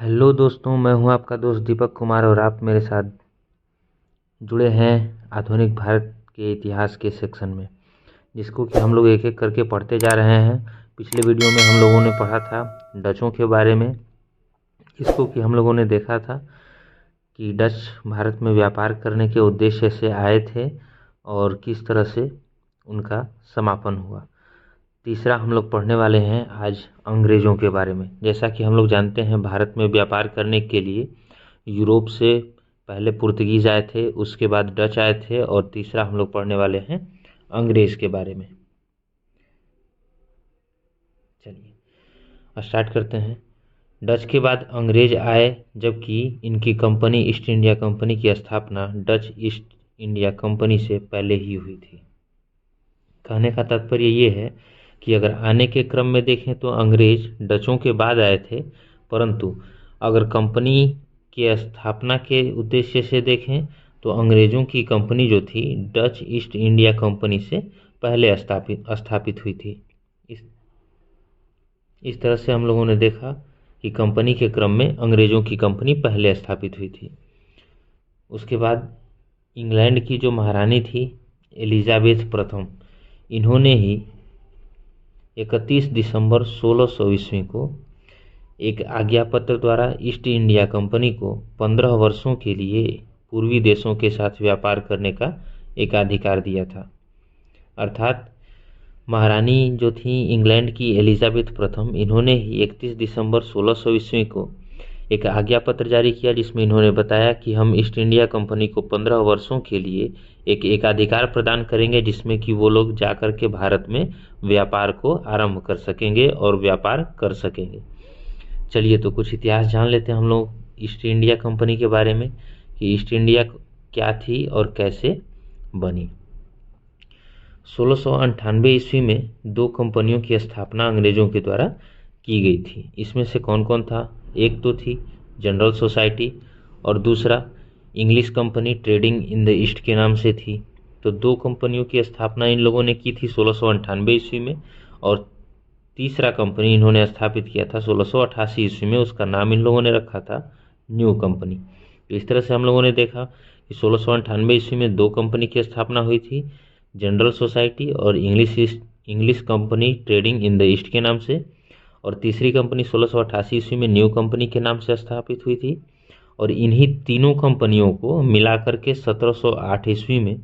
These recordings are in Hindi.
हेलो दोस्तों, मैं हूं आपका दोस्त दीपक कुमार और आप मेरे साथ जुड़े हैं आधुनिक भारत के इतिहास के सेक्शन में, जिसको कि हम लोग एक एक करके पढ़ते जा रहे हैं। पिछले वीडियो में हम लोगों ने पढ़ा था डचों के बारे में, जिसको कि हम लोगों ने देखा था कि डच भारत में व्यापार करने के उद्देश्य से आए थे और किस तरह से उनका समापन हुआ। तीसरा हम लोग पढ़ने वाले हैं आज अंग्रेज़ों के बारे में। जैसा कि हम लोग जानते हैं, भारत में व्यापार करने के लिए यूरोप से पहले पुर्तगीज आए थे, उसके बाद डच आए थे और तीसरा हम लोग पढ़ने वाले हैं अंग्रेज़ के बारे में। चलिए स्टार्ट करते हैं। डच के बाद अंग्रेज आए, जबकि इनकी कंपनी ईस्ट इंडिया कंपनी की स्थापना डच ईस्ट इंडिया कंपनी से पहले ही हुई थी। कहने का तात्पर्य ये है कि अगर आने के क्रम में देखें तो अंग्रेज डचों के बाद आए थे, परंतु अगर कंपनी की स्थापना के उद्देश्य से देखें तो अंग्रेज़ों की कंपनी जो थी डच ईस्ट इंडिया कंपनी से पहले स्थापित हुई थी। इस तरह से हम लोगों ने देखा कि कंपनी के क्रम में अंग्रेज़ों की कंपनी पहले स्थापित हुई थी। उसके बाद इंग्लैंड की जो महारानी थी एलिजाबेथ प्रथम, इन्होंने ही 31 दिसंबर 1600 ईस्वी को एक आज्ञा पत्र द्वारा ईस्ट इंडिया कंपनी को 15 वर्षों के लिए पूर्वी देशों के साथ व्यापार करने का एक अधिकार दिया था। अर्थात महारानी जो थी इंग्लैंड की एलिजाबेथ प्रथम, इन्होंने ही 31 दिसंबर 1600 ईस्वी को एक आज्ञा पत्र जारी किया, जिसमें इन्होंने बताया कि हम ईस्ट इंडिया कंपनी को 15 वर्षों के लिए एक एकाधिकार प्रदान करेंगे, जिसमें कि वो लोग जाकर के भारत में व्यापार को आरंभ कर सकेंगे और व्यापार कर सकेंगे। चलिए तो कुछ इतिहास जान लेते हैं हम लोग ईस्ट इंडिया कंपनी के बारे में कि ईस्ट इंडिया क्या थी और कैसे बनी। 1698 ईस्वी में 2 कंपनियों की स्थापना अंग्रेज़ों के द्वारा की गई थी। इसमें से कौन कौन था? एक तो थी जनरल सोसाइटी और दूसरा English company trading in the east के नाम से थी। तो 2 कंपनियों की स्थापना इन लोगों ने की थी 1698 ईस्वी में, और तीसरा कंपनी इन्होंने स्थापित किया था 1688 ईस्वी में। उसका नाम इन लोगों ने रखा था न्यू कंपनी। तो इस तरह से हम लोगों ने देखा कि 1698 ईस्वी में 2 कंपनी की स्थापना हुई थी, जनरल सोसाइटी और English company trading in the east के नाम से, और तीसरी कंपनी 1688 ईस्वी में न्यू कंपनी के नाम से स्थापित हुई थी। और इन्हीं तीनों कंपनियों को मिलाकर के 1708 ईस्वी में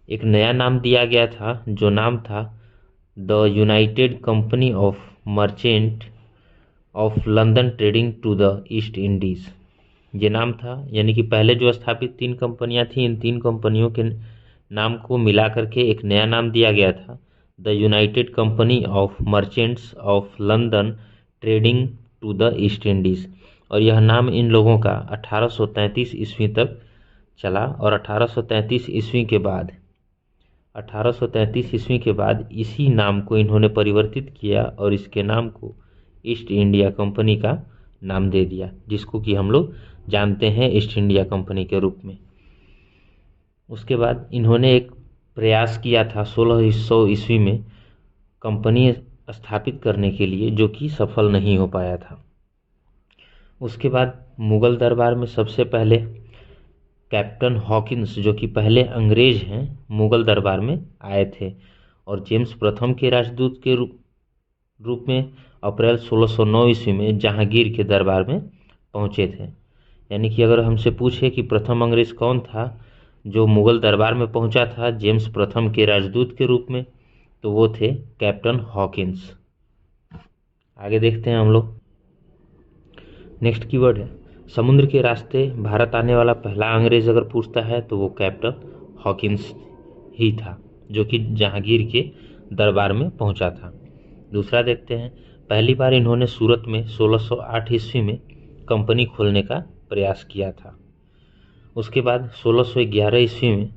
एक नया नाम दिया गया था, जो नाम था the United Company of Merchant of London trading to the East Indies. ये नाम था, यानी कि पहले जो स्थापित 3 कंपनियां थी, इन 3 कंपनियों के नाम को मिला करके एक नया नाम दिया गया था the United Company of Merchants of London trading to the East Indies. और यह नाम इन लोगों का 1833 ईस्वी तक चला, और 1833 ईस्वी के बाद इसी नाम को इन्होंने परिवर्तित किया और इसके नाम को ईस्ट इंडिया कंपनी का नाम दे दिया, जिसको कि हम लोग जानते हैं ईस्ट इंडिया कंपनी के रूप में। उसके बाद इन्होंने एक प्रयास किया था 1600 ईस्वी में कंपनी स्थापित करने के लिए, जो कि सफल नहीं हो पाया था। उसके बाद मुग़ल दरबार में सबसे पहले कैप्टन हॉकिंस, जो कि पहले अंग्रेज हैं, मुग़ल दरबार में आए थे और जेम्स प्रथम के राजदूत के रूप में अप्रैल 1609 ईस्वी में जहांगीर के दरबार में पहुंचे थे। यानी कि अगर हमसे पूछे कि प्रथम अंग्रेज कौन था जो मुग़ल दरबार में पहुंचा था जेम्स प्रथम के राजदूत के रूप में, तो वो थे कैप्टन हॉकिंस। आगे देखते हैं हम लोग। नेक्स्ट कीवर्ड है समुद्र के रास्ते भारत आने वाला पहला अंग्रेज अगर पूछता है तो वो कैप्टन हॉकिंस ही था, जो कि जहांगीर के दरबार में पहुंचा था। दूसरा देखते हैं, पहली बार इन्होंने सूरत में 1608 ईस्वी में कंपनी खोलने का प्रयास किया था। उसके बाद 1611 ईस्वी में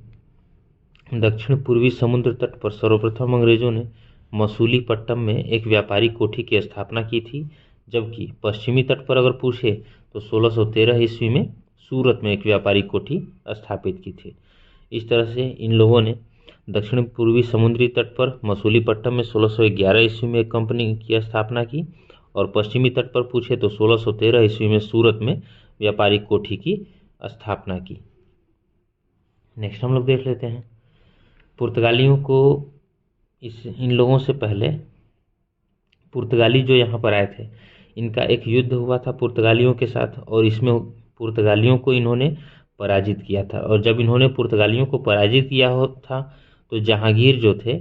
दक्षिण पूर्वी समुद्र तट पर सर्वप्रथम अंग्रेजों ने मसूलीपट्टनम में एक व्यापारी कोठी की स्थापना की थी, जबकि पश्चिमी तट पर अगर पूछे तो 1613 ईस्वी में सूरत में एक व्यापारी कोठी स्थापित की थी। इस तरह से इन लोगों ने दक्षिण पूर्वी समुद्री तट पर मसूलीपट्टनम में 1611 ईस्वी में एक कंपनी की स्थापना की, और पश्चिमी तट पर पूछे तो 1613 ईस्वी में सूरत में व्यापारिक कोठी की स्थापना की। नेक्स्ट हम लोग देख लेते हैं पुर्तगालियों को इन लोगों से पहले पुर्तगाली जो यहाँ पर आए थे, इनका एक युद्ध हुआ था पुर्तगालियों के साथ और इसमें पुर्तगालियों को इन्होंने पराजित किया था। और जब इन्होंने पुर्तगालियों को पराजित किया था तो जहांगीर जो थे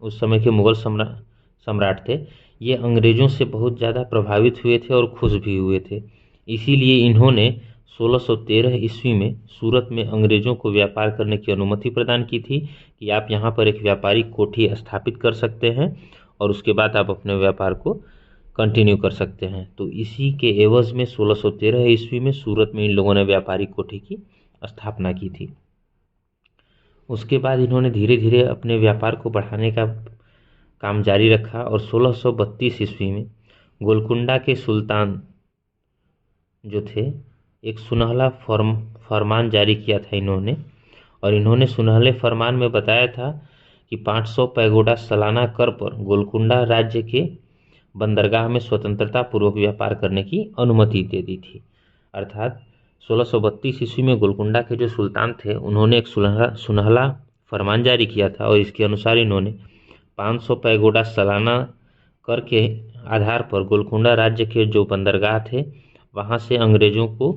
उस समय के मुगल सम्राट थे, ये अंग्रेज़ों से बहुत ज़्यादा प्रभावित हुए थे और खुश भी हुए थे। इसीलिए इन्होंने 1613 ईस्वी में सूरत में अंग्रेज़ों को व्यापार करने की अनुमति प्रदान की थी कि आप यहाँ पर एक व्यापारिक कोठी स्थापित कर सकते हैं और उसके बाद आप अपने व्यापार को कंटिन्यू कर सकते हैं। तो इसी के एवज़ में 1613 ईस्वी में सूरत में इन लोगों ने व्यापारिक कोठी की स्थापना की थी। उसके बाद इन्होंने धीरे धीरे अपने व्यापार को बढ़ाने का काम जारी रखा और 1632 ईस्वी में गोलकुंडा के सुल्तान जो थे एक सुनहला फरमान जारी किया था इन्होंने, और इन्होंने सुनहले फरमान में बताया था कि 500 पैगोडा सालाना कर पर गोलकुंडा राज्य के बंदरगाह में स्वतंत्रता पूर्वक व्यापार करने की अनुमति दे दी थी। अर्थात 1632 ईस्वी में गोलकुंडा के जो सुल्तान थे उन्होंने एक सुनहला फरमान जारी किया था और इसके अनुसार इन्होंने 500 पैगोडा सालाना कर के आधार पर गोलकुंडा राज्य के जो बंदरगाह थे वहाँ से अंग्रेज़ों को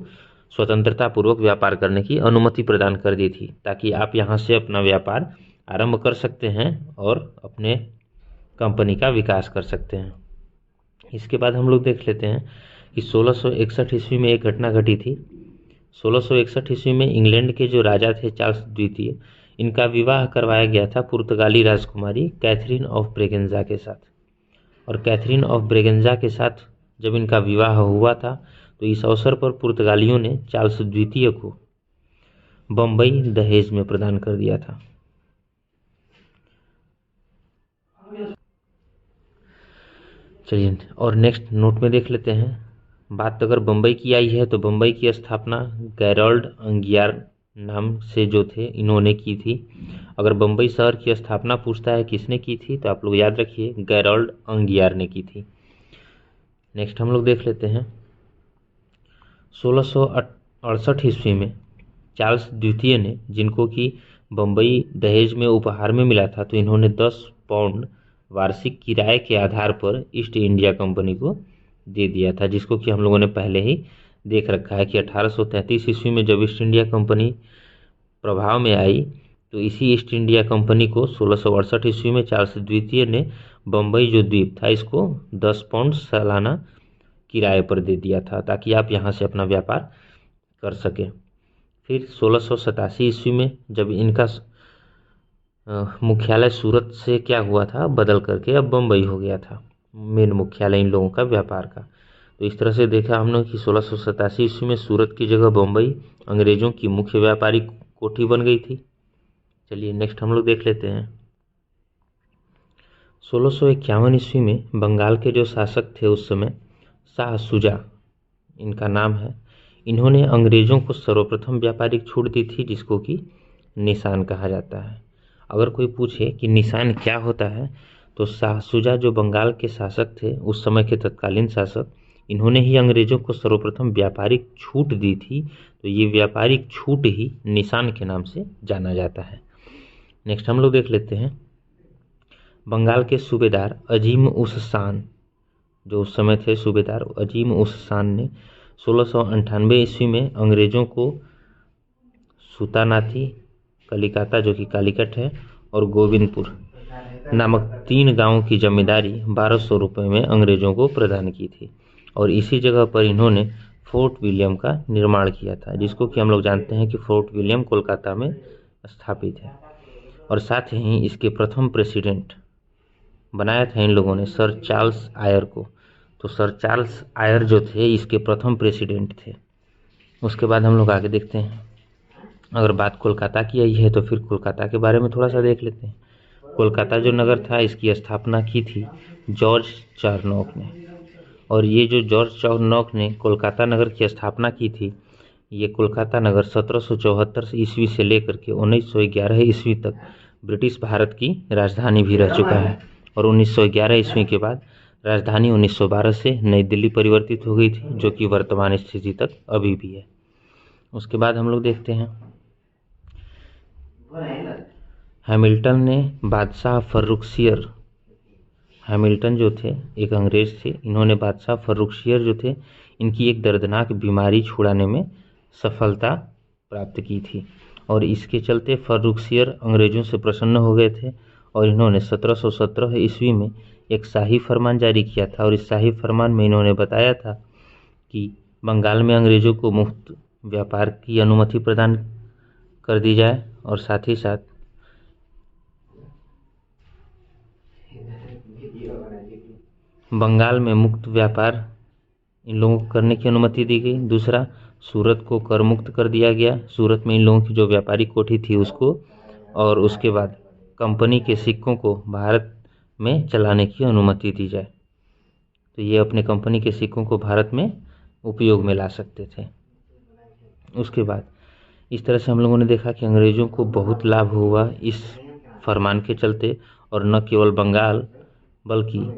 स्वतंत्रता पूर्वक व्यापार करने की अनुमति प्रदान कर दी थी, ताकि आप यहाँ से अपना व्यापार आरंभ कर सकते हैं और अपने कंपनी का विकास कर सकते हैं। इसके बाद हम लोग देख लेते हैं कि 1661 ईस्वी में एक घटना घटी थी। 1661 ईस्वी में इंग्लैंड के जो राजा थे चार्ल्स द्वितीय, इनका विवाह करवाया गया था पुर्तगाली राजकुमारी कैथरीन ऑफ ब्रेगेंजा के साथ। और कैथरीन ऑफ ब्रेगेंजा के साथ जब इनका विवाह हुआ था तो इस अवसर पर पुर्तगालियों ने चार्ल्स द्वितीय को बम्बई दहेज में प्रदान कर दिया था। चलिए और नेक्स्ट नोट में देख लेते हैं। बात अगर बम्बई की आई है तो बम्बई की स्थापना गैरोल्ड अंगियार नाम से जो थे इन्होंने की थी। अगर बम्बई शहर की स्थापना पूछता है किसने की थी तो आप लोग याद रखिए गैरोल्ड अंगियार ने की थी। नेक्स्ट हम लोग देख लेते हैं 1668 ईस्वी में चार्ल्स द्वितीय ने, जिनको कि बम्बई दहेज में उपहार में मिला था, तो इन्होंने 10 पाउंड वार्षिक किराए के आधार पर ईस्ट इंडिया कंपनी को दे दिया था, जिसको कि हम लोगों ने पहले ही देख रखा है कि 1833 ईस्वी में जब ईस्ट इंडिया कंपनी प्रभाव में आई तो इसी ईस्ट इंडिया कंपनी को 1668 ईस्वी में चार्ल्स द्वितीय ने बम्बई जो द्वीप था इसको 10 पाउंड सालाना किराए पर दे दिया था, ताकि आप यहाँ से अपना व्यापार कर सकें। फिर 1687 ईस्वी में जब इनका मुख्यालय सूरत से क्या हुआ था, बदल करके अब बम्बई हो गया था मेन मुख्यालय इन लोगों का व्यापार का। तो इस तरह से देखा हमने कि 1687 ईस्वी में सूरत की जगह बम्बई अंग्रेज़ों की मुख्य व्यापारिक कोठी बन गई थी। चलिए नेक्स्ट हम लोग देख लेते हैं 1651 ईस्वी में बंगाल के जो शासक थे उस समय शाह शुजा इनका नाम है, इन्होंने अंग्रेज़ों को सर्वप्रथम व्यापारिक छूट दी थी, जिसको कि निशान कहा जाता है। अगर कोई पूछे कि निशान क्या होता है तो शाह शुजा जो बंगाल के शासक थे उस समय के तत्कालीन शासक, इन्होंने ही अंग्रेज़ों को सर्वप्रथम व्यापारिक छूट दी थी, तो ये व्यापारिक छूट ही निशान के नाम से जाना जाता है। नेक्स्ट हम लोग देख लेते हैं बंगाल के सूबेदार अजीम उस शान, जो उस समय थे सूबेदार अजीम उस शान ने 1698 ईस्वी में अंग्रेज़ों को सुतानाथी, कलिकाता जो कि कालीकट है, और गोविंदपुर नामक 3 गांवों की जमींदारी 1200 रुपये में अंग्रेज़ों को प्रदान की थी। और इसी जगह पर इन्होंने फोर्ट विलियम का निर्माण किया था, जिसको कि हम लोग जानते हैं कि फोर्ट विलियम कोलकाता में स्थापित है। और साथ ही इसके प्रथम प्रेसिडेंट बनाया था इन लोगों ने सर चार्ल्स आयर को। तो सर चार्ल्स आयर जो थे इसके प्रथम प्रेसिडेंट थे। उसके बाद हम लोग आगे देखते हैं। अगर बात कोलकाता की आई है तो फिर कोलकाता के बारे में थोड़ा सा देख लेते हैं। कोलकाता जो नगर था इसकी स्थापना की थी जॉर्ज चारनॉक ने। और ये जो जॉर्ज चारनॉक ने कोलकाता नगर की स्थापना की थी, ये कोलकाता नगर 1774 ईस्वी से लेकर के 1911 ईस्वी तक ब्रिटिश भारत की राजधानी भी रह चुका है। और 1911 ईस्वी के बाद राजधानी 1912 से नई दिल्ली परिवर्तित हो गई थी, जो कि वर्तमान स्थिति तक अभी भी है। उसके बाद हम लोग देखते हैं हैमिल्टन ने बादशाह फर्रुखसियर, हैमिल्टन जो थे एक अंग्रेज थे, इन्होंने बादशाह फर्रुखसियर जो थे इनकी एक दर्दनाक बीमारी छुड़ाने में सफलता प्राप्त की थी, और इसके चलते फर्रुखसियर अंग्रेजों से प्रसन्न हो गए थे और इन्होंने 1717 ईस्वी में एक शाही फरमान जारी किया था। और इस शाही फरमान में इन्होंने बताया था कि बंगाल में अंग्रेजों को मुफ्त व्यापार की अनुमति प्रदान कर दी जाए, और साथ ही साथ बंगाल में मुक्त व्यापार इन लोगों को करने की अनुमति दी गई। दूसरा, सूरत को कर मुक्त कर दिया गया, सूरत में इन लोगों की जो व्यापारिक कोठी थी उसको, और उसके बाद कंपनी के सिक्कों को भारत में चलाने की अनुमति दी जाए, तो ये अपने कंपनी के सिक्कों को भारत में उपयोग में ला सकते थे। उसके बाद इस तरह से हम लोगों ने देखा कि अंग्रेज़ों को बहुत लाभ हुआ इस फरमान के चलते, और न केवल बंगाल बल्कि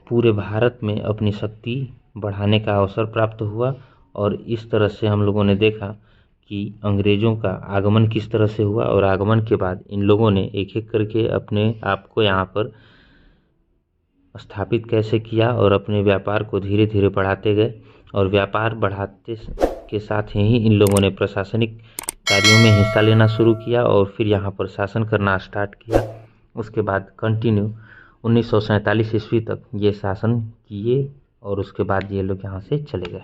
पूरे भारत में अपनी शक्ति बढ़ाने का अवसर प्राप्त हुआ। और इस तरह से हम लोगों ने देखा कि अंग्रेज़ों का आगमन किस तरह से हुआ, और आगमन के बाद इन लोगों ने एक एक करके अपने आप को यहाँ पर स्थापित कैसे किया और अपने व्यापार को धीरे धीरे बढ़ाते गए। और व्यापार बढ़ाते के साथ ही इन लोगों ने प्रशासनिक कार्यों में हिस्सा लेना शुरू किया और फिर यहाँ पर शासन करना स्टार्ट किया। उसके बाद कंटिन्यू 1947 ईस्वी तक ये शासन किए और उसके बाद ये लोग यहाँ से चले गए।